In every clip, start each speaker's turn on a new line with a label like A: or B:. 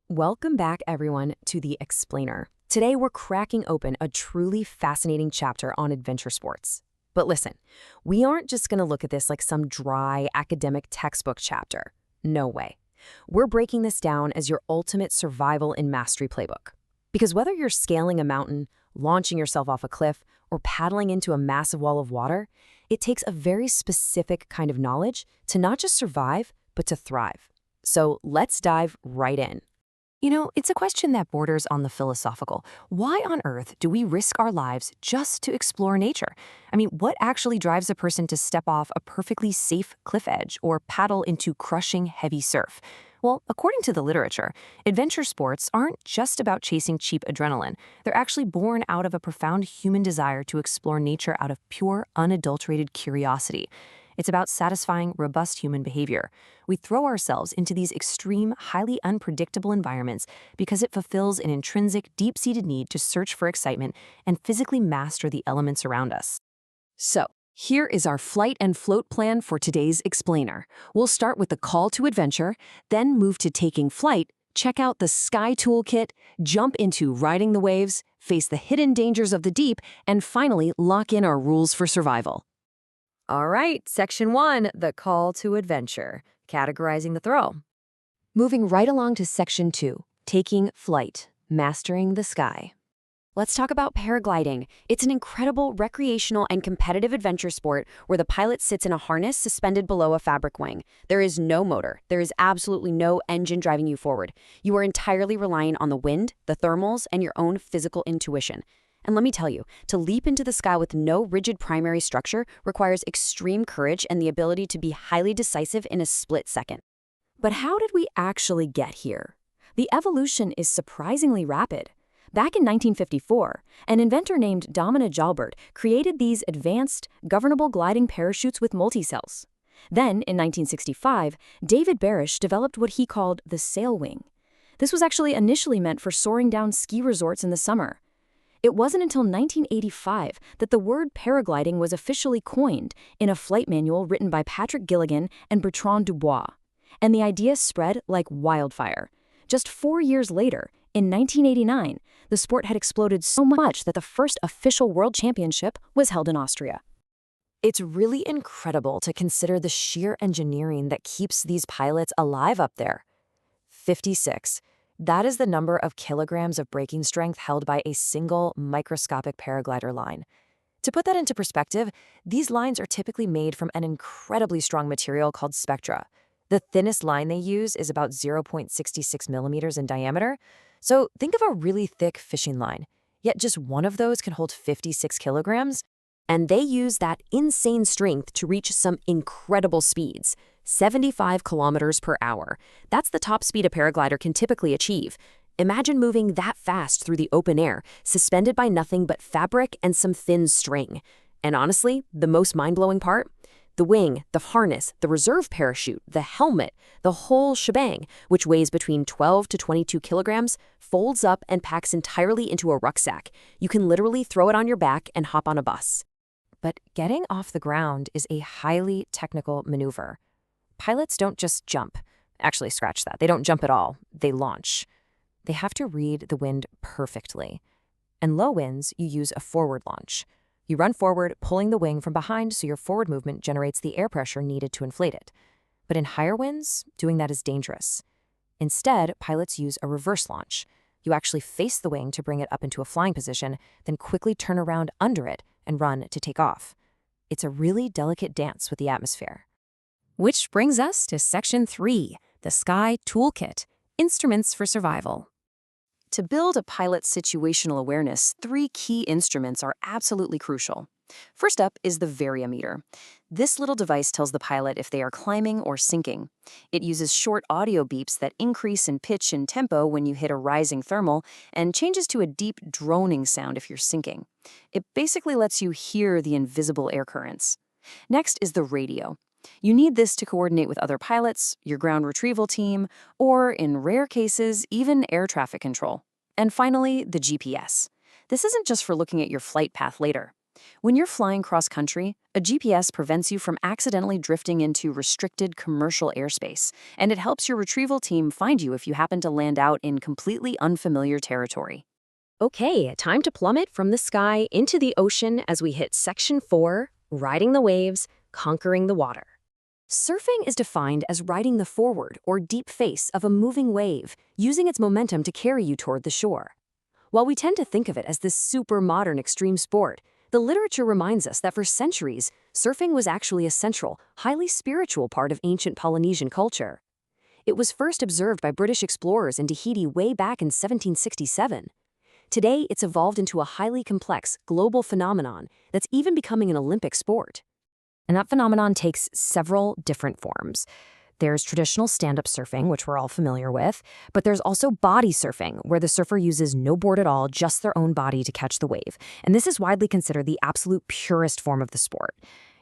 A: Welcome back, everyone, to The Explainer. Today, we're cracking open a truly fascinating chapter on adventure sports. But listen, we aren't just going to look at this like some dry academic textbook chapter. No way. We're breaking this down as your ultimate survival and mastery playbook. Because whether you're scaling a mountain, launching yourself off a cliff, or paddling into a massive wall of water, it takes a very specific kind of knowledge to not just survive, but to thrive. So let's dive right in. You know, it's a question that borders on the philosophical. Why on earth do we risk our lives just to explore nature? I mean, what actually drives a person to step off a perfectly safe cliff edge or paddle into crushing heavy surf? Well, according to the literature, adventure sports aren't just about chasing cheap adrenaline. They're actually born out of a profound human desire to explore nature out of pure, unadulterated curiosity. It's about satisfying, robust human behavior. We throw ourselves into these extreme, highly unpredictable environments because it fulfills an intrinsic, deep-seated need to search for excitement and physically master the elements around us. So, here is our flight and float plan for today's explainer. We'll start with the call to adventure, then move to taking flight, check out the Sky Toolkit, jump into riding the waves, face the hidden dangers of the deep, and finally lock in our rules for survival. All right, Section 1, the call to adventure, categorizing the throw. Moving right along to Section 2, taking flight, mastering the sky. Let's talk about paragliding. It's an incredible recreational and competitive adventure sport where the pilot sits in a harness suspended below a fabric wing. There is no motor. There is absolutely no engine driving you forward. You are entirely reliant on the wind, the thermals, and your own physical intuition. And let me tell you, to leap into the sky with no rigid primary structure requires extreme courage and the ability to be highly decisive in a split second. But how did we actually get here? The evolution is surprisingly rapid. Back in 1954, an inventor named Domina Jalbert created these advanced, governable gliding parachutes with multicells. Then, in 1965, David Barish developed what he called the sail wing. This was actually initially meant for soaring down ski resorts in the summer. It wasn't until 1985 that the word paragliding was officially coined in a flight manual written by Patrick Gilligan and Bertrand Dubois. And the idea spread like wildfire. Just 4 years later, in 1989, the sport had exploded so much that the first official world championship was held in Austria. It's really incredible to consider the sheer engineering that keeps these pilots alive up there. 56. That is the number of kilograms of braking strength held by a single microscopic paraglider line. To put that into perspective, these lines are typically made from an incredibly strong material called spectra. The thinnest line they use is about 0.66 millimeters in diameter, so think of a really thick fishing line. Yet just one of those can hold 56 kilograms, and they use that insane strength to reach some incredible speeds. 75 kilometers per hour. That's the top speed a paraglider can typically achieve. Imagine moving that fast through the open air, suspended by nothing but fabric and some thin string. And honestly, the most mind-blowing part? The wing, the harness, the reserve parachute, the helmet, the whole shebang, which weighs between 12 to 22 kilograms, folds up and packs entirely into a rucksack. You can literally throw it on your back and hop on a bus. But getting off the ground is a highly technical maneuver. Pilots don't just jump. Actually, scratch that. They don't jump at all. They launch. They have to read the wind perfectly. In low winds, you use a forward launch. You run forward, pulling the wing from behind so your forward movement generates the air pressure needed to inflate it. But in higher winds, doing that is dangerous. Instead, pilots use a reverse launch. You actually face the wing to bring it up into a flying position, then quickly turn around under it and run to take off. It's a really delicate dance with the atmosphere. Which brings us to Section 3, the Sky Toolkit, Instruments for Survival. To build a pilot's situational awareness, 3 key instruments are absolutely crucial. First up is the variometer. This little device tells the pilot if they are climbing or sinking. It uses short audio beeps that increase in pitch and tempo when you hit a rising thermal and changes to a deep droning sound if you're sinking. It basically lets you hear the invisible air currents. Next is the radio. You need this to coordinate with other pilots, your ground retrieval team, or, in rare cases, even air traffic control. And finally, the GPS. This isn't just for looking at your flight path later. When you're flying cross-country, a GPS prevents you from accidentally drifting into restricted commercial airspace, and it helps your retrieval team find you if you happen to land out in completely unfamiliar territory. Okay, time to plummet from the sky into the ocean as we hit Section 4, Riding the Waves, Conquering the Water. Surfing is defined as riding the forward or deep face of a moving wave, using its momentum to carry you toward the shore. While we tend to think of it as this super modern extreme sport, the literature reminds us that for centuries, surfing was actually a central, highly spiritual part of ancient Polynesian culture. It was first observed by British explorers in Tahiti way back in 1767. Today, it's evolved into a highly complex, global phenomenon that's even becoming an Olympic sport. And that phenomenon takes several different forms. There's traditional stand-up surfing, which we're all familiar with, but there's also body surfing, where the surfer uses no board at all, just their own body to catch the wave. And this is widely considered the absolute purest form of the sport.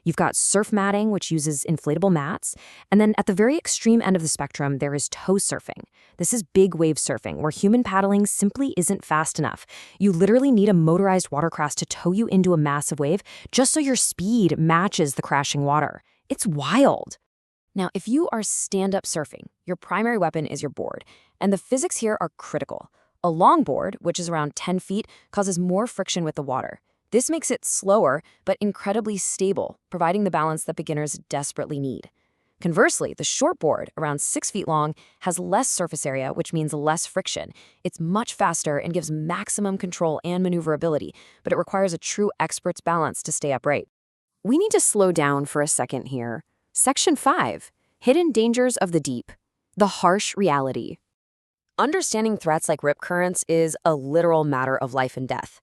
A: You've got surf matting, which uses inflatable mats. And then at the very extreme end of the spectrum, there is tow surfing. This is big wave surfing, where human paddling simply isn't fast enough. You literally need a motorized watercraft to tow you into a massive wave just so your speed matches the crashing water. It's wild. Now, if you are stand-up surfing, your primary weapon is your board, and the physics here are critical. A long board, which is around 10 feet, causes more friction with the water. This makes it slower, but incredibly stable, providing the balance that beginners desperately need. Conversely, the short board, around 6 feet long, has less surface area, which means less friction. It's much faster and gives maximum control and maneuverability, but it requires a true expert's balance to stay upright. We need to slow down for a second here. Section 5, Hidden Dangers of the Deep, the Harsh Reality. Understanding threats like rip currents is a literal matter of life and death.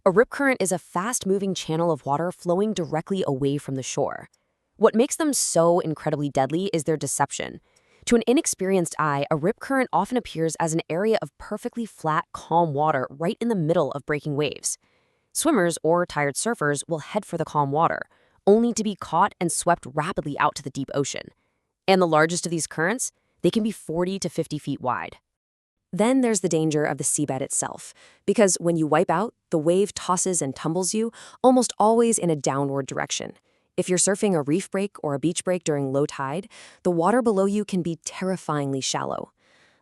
A: A rip current is a fast-moving channel of water flowing directly away from the shore. What makes them so incredibly deadly is their deception. To an inexperienced eye, a rip current often appears as an area of perfectly flat, calm water right in the middle of breaking waves. Swimmers or tired surfers will head for the calm water, only to be caught and swept rapidly out to the deep ocean. And the largest of these currents, they can be 40 to 50 feet wide. Then there's the danger of the seabed itself, because when you wipe out, the wave tosses and tumbles you, almost always in a downward direction. If you're surfing a reef break or a beach break during low tide, the water below you can be terrifyingly shallow.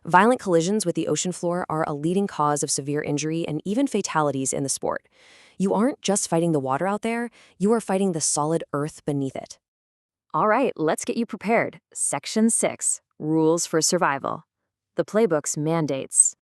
A: Violent collisions with the ocean floor are a leading cause of severe injury and even fatalities in the sport. You aren't just fighting the water out there, you are fighting the solid earth beneath it. All right, let's get you prepared. Section 6, Rules for Survival. The playbook's mandates.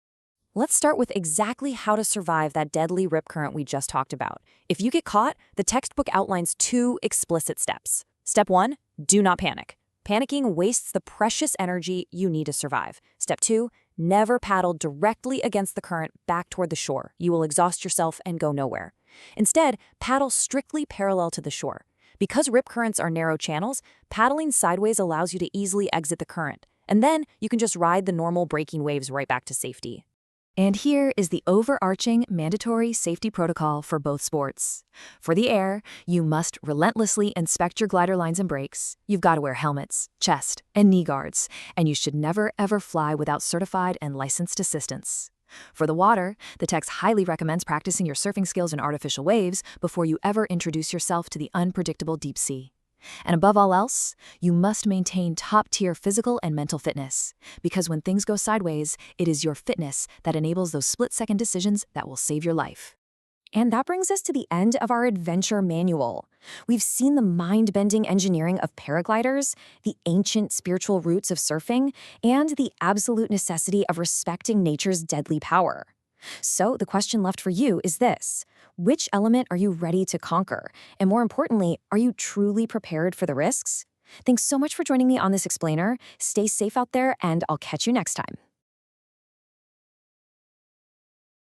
A: Let's start with exactly how to survive that deadly rip current we just talked about. If you get caught, the textbook outlines 2 explicit steps. Step 1, do not panic. Panicking wastes the precious energy you need to survive. Step 2, never paddle directly against the current back toward the shore. You will exhaust yourself and go nowhere. Instead, paddle strictly parallel to the shore. Because rip currents are narrow channels, paddling sideways allows you to easily exit the current. And then you can just ride the normal breaking waves right back to safety. And here is the overarching mandatory safety protocol for both sports. For the air, you must relentlessly inspect your glider lines and brakes. You've got to wear helmets, chest, and knee guards, and you should never ever fly without certified and licensed assistance. For the water, the text highly recommends practicing your surfing skills in artificial waves before you ever introduce yourself to the unpredictable deep sea. And above all else, you must maintain top-tier physical and mental fitness, because when things go sideways, it is your fitness that enables those split-second decisions that will save your life. And that brings us to the end of our adventure manual. We've seen the mind-bending engineering of paragliders, the ancient spiritual roots of surfing, and the absolute necessity of respecting nature's deadly power. So the question left for you is this: which element are you ready to conquer? And more importantly, are you truly prepared for the risks? Thanks so much for joining me on this explainer. Stay safe out there, and I'll catch you next time.